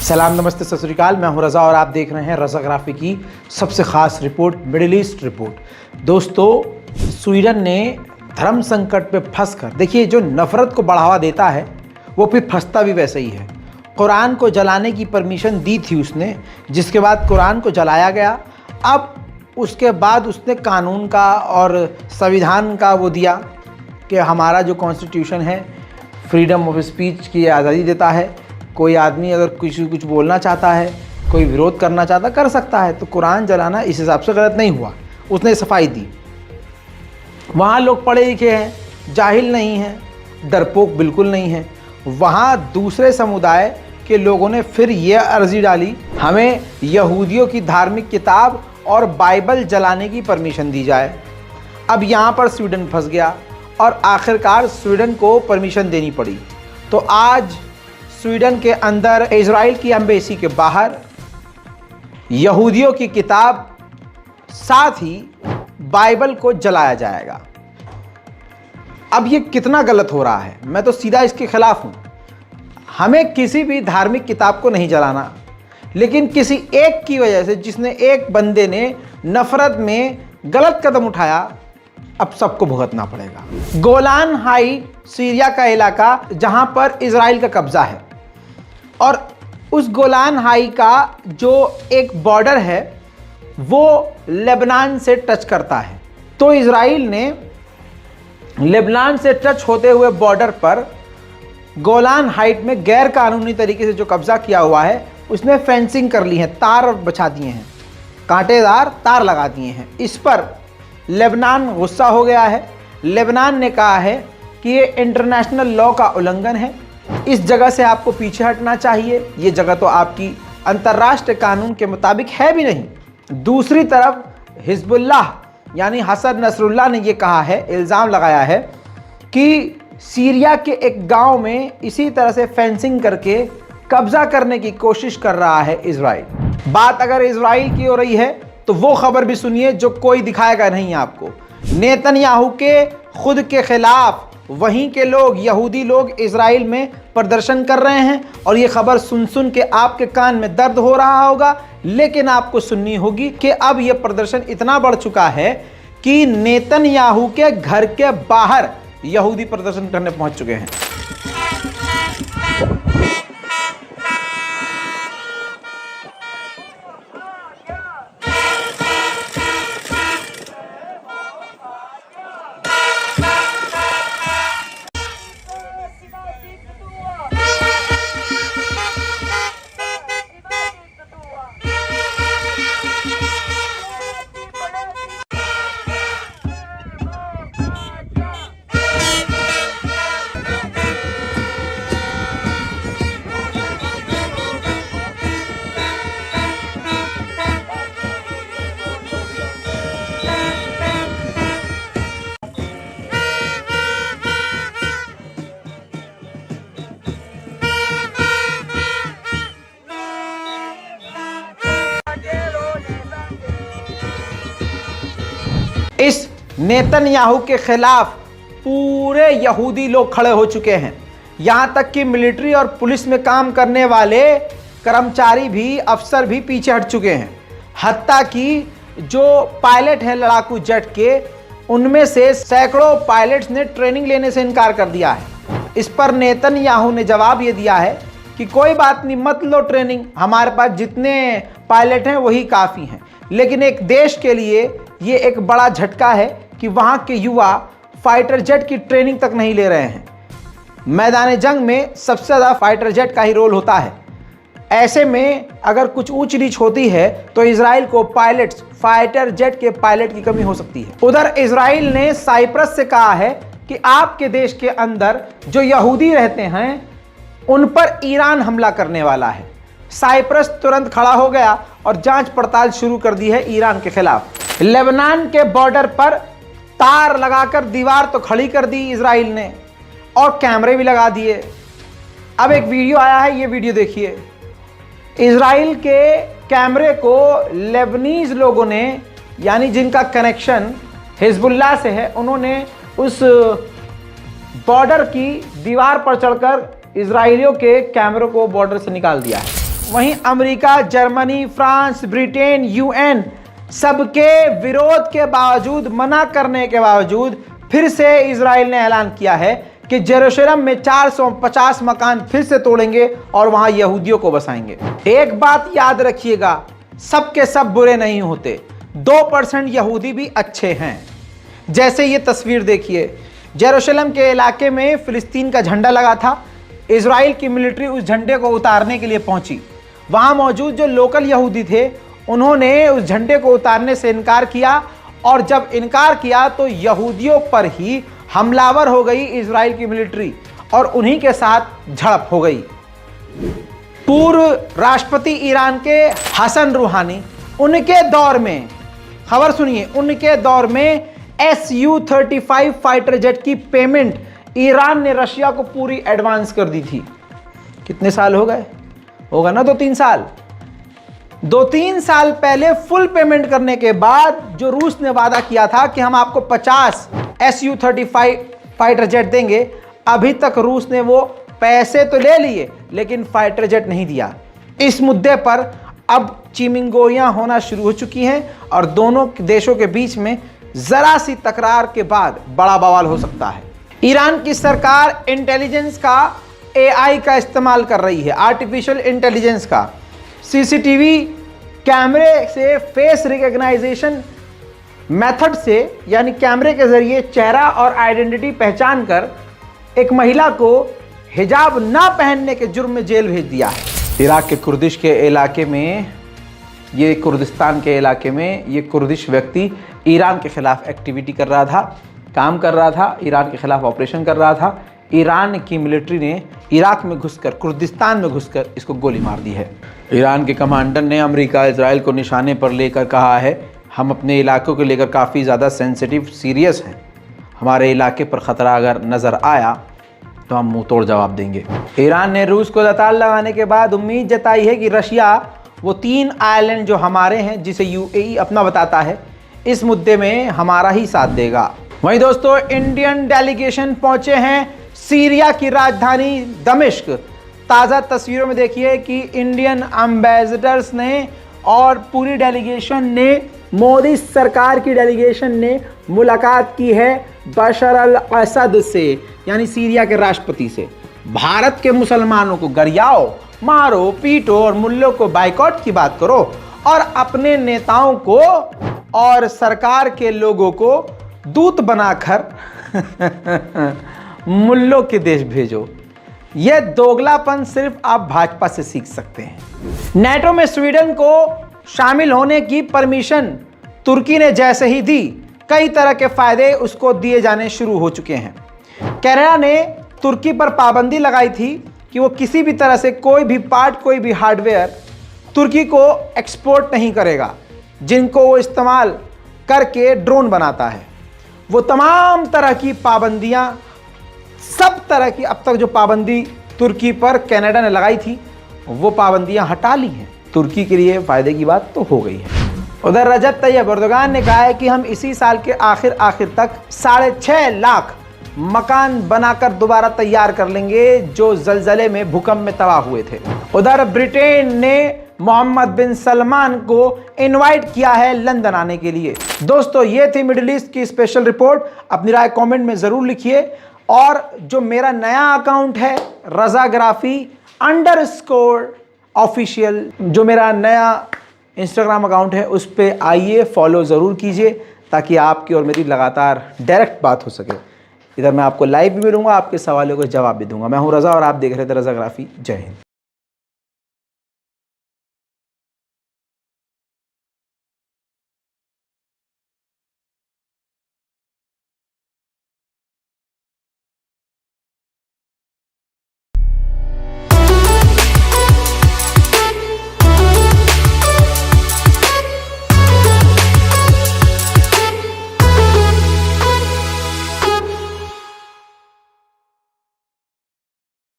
सलाम, नमस्ते, सत श्री अकाल। मैं हूं रज़ा और आप देख रहे हैं रज़ाग्राफी की सबसे ख़ास रिपोर्ट, मिडिल ईस्ट रिपोर्ट। दोस्तों, स्वीडन ने धर्म संकट पे फंसकर, देखिए, जो नफ़रत को बढ़ावा देता है वो फिर फंसता भी वैसे ही है। कुरान को जलाने की परमिशन दी थी उसने, जिसके बाद कुरान को जलाया गया। अब उसके बाद उसने कानून का और संविधान का वो दिया कि हमारा जो कॉन्स्टिट्यूशन है फ्रीडम ऑफ स्पीच की आज़ादी देता है। कोई आदमी अगर कुछ बोलना चाहता है, कोई विरोध करना चाहता, कर सकता है। तो कुरान जलाना इस हिसाब से गलत नहीं हुआ, उसने सफाई दी। वहाँ लोग पढ़े लिखे हैं, जाहिल नहीं हैं, डरपोक बिल्कुल नहीं हैं। वहाँ दूसरे समुदाय के लोगों ने फिर ये अर्जी डाली, हमें यहूदियों की धार्मिक किताब और बाइबल जलाने की परमिशन दी जाए। अब यहाँ पर स्वीडन फंस गया और आखिरकार स्वीडन को परमिशन देनी पड़ी। तो आज स्वीडन के अंदर इजराइल की एम्बेसी के बाहर यहूदियों की किताब, साथ ही बाइबल को जलाया जाएगा। अब ये कितना गलत हो रहा है, मैं तो सीधा इसके खिलाफ हूँ। हमें किसी भी धार्मिक किताब को नहीं जलाना, लेकिन किसी एक की वजह से, जिसने एक बंदे ने नफरत में गलत कदम उठाया, अब सबको भुगतना पड़ेगा। गोलान हाइट सीरिया का इलाका जहां पर इजराइल का कब्जा है, और उस गोलान हाई का जो एक बॉर्डर है वो लेबनान से टच करता है। तो इजराइल ने लेबनान से टच होते हुए बॉर्डर पर गोलान हाइट में गैर कानूनी तरीके से जो कब्जा किया हुआ है, उसमें फेंसिंग कर ली है, तार बिछा दिए हैं, कांटेदार तार लगा दिए हैं। इस पर लेबनान गुस्सा हो गया है। लेबनान ने कहा है कि ये इंटरनेशनल लॉ का उल्लंघन है, इस जगह से आपको पीछे हटना चाहिए। ये जगह तो आपकी अंतर्राष्ट्रीय कानून के मुताबिक है भी नहीं। दूसरी तरफ हिजबुल्लाह यानी हसन नसरुल्लाह ने ये कहा है, इल्ज़ाम लगाया है कि सीरिया के एक गांव में इसी तरह से फेंसिंग करके कब्जा करने की कोशिश कर रहा है इजराइल। बात अगर इजराइल की हो रही है तो वो खबर भी सुनिए जो कोई दिखाएगा नहीं आपको। नेतन्याहू के खुद के खिलाफ वहीं के लोग, यहूदी लोग इजराइल में प्रदर्शन कर रहे हैं, और ये खबर सुन के आपके कान में दर्द हो रहा होगा, लेकिन आपको सुननी होगी कि अब ये प्रदर्शन इतना बढ़ चुका है कि नेतन्याहू के घर के बाहर यहूदी प्रदर्शन करने पहुंच चुके हैं। इस नेतन्याहू के खिलाफ पूरे यहूदी लोग खड़े हो चुके हैं। यहां तक कि मिलिट्री और पुलिस में काम करने वाले कर्मचारी भी, अफसर भी पीछे हट चुके हैं। हत्ता कि जो पायलट हैं लड़ाकू जेट के, उनमें से सैकड़ों पायलट्स ने ट्रेनिंग लेने से इनकार कर दिया है। इस पर नेतन्याहू ने जवाब ये दिया है कि कोई बात नहीं, मत लो ट्रेनिंग, हमारे पास जितने पायलट हैं वही काफ़ी हैं। लेकिन एक देश के लिए ये एक बड़ा झटका है कि वहाँ के युवा फाइटर जेट की ट्रेनिंग तक नहीं ले रहे हैं। मैदान जंग में सबसे ज़्यादा फाइटर जेट का ही रोल होता है। ऐसे में अगर कुछ ऊंच नीच होती है तो इजराइल को पायलट्स, फाइटर जेट के पायलट की कमी हो सकती है। उधर इजराइल ने साइप्रस से कहा है कि आपके देश के अंदर जो यहूदी रहते हैं उन पर ईरान हमला करने वाला है। साइप्रस तुरंत खड़ा हो गया और जांच पड़ताल शुरू कर दी है ईरान के खिलाफ। लेबनान के बॉर्डर पर तार लगाकर दीवार तो खड़ी कर दी इजराइल ने, और कैमरे भी लगा दिए। अब एक वीडियो आया है, ये वीडियो देखिए। इजराइल के कैमरे को लेबनीज लोगों ने, यानी जिनका कनेक्शन हिजबुल्लाह से है, उन्होंने उस बॉर्डर की दीवार पर चढ़कर इजरायलियों के कैमरों को बॉर्डर से निकाल दिया है। वहीं America, Germany, France, Britain, UN सबके विरोध के बावजूद, मना करने के बावजूद फिर से इजराइल ने ऐलान किया है कि जेरूशलम में 450 मकान फिर से तोड़ेंगे और वहां यहूदियों को बसाएंगे। एक बात याद रखिएगा, सबके सब बुरे नहीं होते, 2% यहूदी भी अच्छे हैं। जैसे ये तस्वीर देखिए, जेरूशलम के इलाके में फिलिस्तीन का झंडा लगा था। इजराइल की मिलिट्री उस झंडे को उतारने के लिए पहुंची। वहां मौजूद जो लोकल यहूदी थे उन्होंने उस झंडे को उतारने से इनकार किया, और जब इनकार किया तो यहूदियों पर ही हमलावर हो गई इजराइल की मिलिट्री और उन्हीं के साथ झड़प हो गई। पूर्व राष्ट्रपति ईरान के हसन रूहानी, उनके दौर में, खबर सुनिए, उनके दौर में Su-35 फाइटर जेट की पेमेंट ईरान ने रशिया को पूरी एडवांस कर दी थी। कितने साल हो गए? होगा ना 2-3 साल। 2-3 साल पहले फुल पेमेंट करने के बाद जो रूस ने वादा किया था कि हम आपको 50 Su-35 फाइटर जेट देंगे, अभी तक रूस ने वो पैसे तो ले लिए लेकिन फाइटर जेट नहीं दिया। इस मुद्दे पर अब चिमिंगोइयां होना शुरू हो चुकी हैं और दोनों देशों के बीच में जरा सी तकरार के बाद बड़ा बवाल हो सकता है। ईरान की सरकार इंटेलिजेंस का, AI का इस्तेमाल कर रही है, आर्टिफिशियल इंटेलिजेंस का। सीसीटीवी कैमरे से, फेस रिकॉग्नाइजेशन मेथड से, यानी कैमरे के जरिए चेहरा और आइडेंटिटी पहचान कर एक महिला को हिजाब ना पहनने के जुर्म में जेल भेज दिया है। इराक के कुर्दिश के इलाके में, ये कुर्दिस्तान के इलाके में, ये कुर्दिश व्यक्ति ईरान के खिलाफ एक्टिविटी कर रहा था, काम कर रहा था, ईरान के खिलाफ ऑपरेशन कर रहा था। ईरान की मिलिट्री ने इराक में घुसकर, कुर्दिस्तान में घुसकर इसको गोली मार दी है। ईरान के कमांडर ने अमेरिका, इजराइल को निशाने पर लेकर कहा है, हम अपने इलाकों को लेकर काफ़ी ज़्यादा सेंसिटिव, सीरियस हैं। हमारे इलाके पर ख़तरा अगर नज़र आया तो हम मुंह तोड़ जवाब देंगे। ईरान ने रूस को लताड़ लगाने के बाद उम्मीद जताई है कि रशिया वो 3 आइलैंड जो हमारे हैं, जिसे UAE अपना बताता है, इस मुद्दे में हमारा ही साथ देगा। वहीं दोस्तों, इंडियन डेलीगेशन पहुंचे हैं सीरिया की राजधानी दमिश्क। ताज़ा तस्वीरों में देखिए कि इंडियन एम्बेसडर्स ने और पूरी डेलीगेशन ने, मोदी सरकार की डेलीगेशन ने मुलाकात की है बशर अल असद से, यानी सीरिया के राष्ट्रपति से। भारत के मुसलमानों को गरियाओ, मारो, पीटो और मुल्लों को बाइकॉट की बात करो और अपने नेताओं को और सरकार के लोगों को दूत बनाकर मुल्लों के देश भेजो। यह दोगलापन सिर्फ आप भाजपा से सीख सकते हैं। नेटो में स्वीडन को शामिल होने की परमिशन तुर्की ने जैसे ही दी, कई तरह के फायदे उसको दिए जाने शुरू हो चुके हैं। कनाडा ने तुर्की पर पाबंदी लगाई थी कि वो किसी भी तरह से कोई भी पार्ट, कोई भी हार्डवेयर तुर्की को एक्सपोर्ट नहीं करेगा, जिनको वो इस्तेमाल करके ड्रोन बनाता है। वो तमाम तरह की पाबंदियां, सब तरह की अब तक जो पाबंदी तुर्की पर कनाडा ने लगाई थी, वो पाबंदियां हटा ली हैं। तुर्की के लिए फ़ायदे की बात तो हो गई है। उधर रजब तैयब एर्दोगान ने कहा है कि हम इसी साल के आखिर तक 6.5 लाख मकान बनाकर दोबारा तैयार कर लेंगे जो ज़लज़ले में, भूकंप में तबाह हुए थे। उधर ब्रिटेन ने मोहम्मद बिन सलमान को इनवाइट किया है लंदन आने के लिए। दोस्तों, ये थी मिडिल ईस्ट की स्पेशल रिपोर्ट। अपनी राय कमेंट में ज़रूर लिखिए और जो मेरा नया अकाउंट है रज़ाग्राफी_ऑफिशियल, जो मेरा नया इंस्टाग्राम अकाउंट है, उस पर आइए, फॉलो ज़रूर कीजिए ताकि आपकी और मेरी लगातार डायरेक्ट बात हो सके। इधर मैं आपको लाइव भी मिलूंगा, आपके सवालों को जवाब भी दूंगा। मैं हूं रज़ा और आप देख रहे थे रज़ाग्राफी। जय हिंद।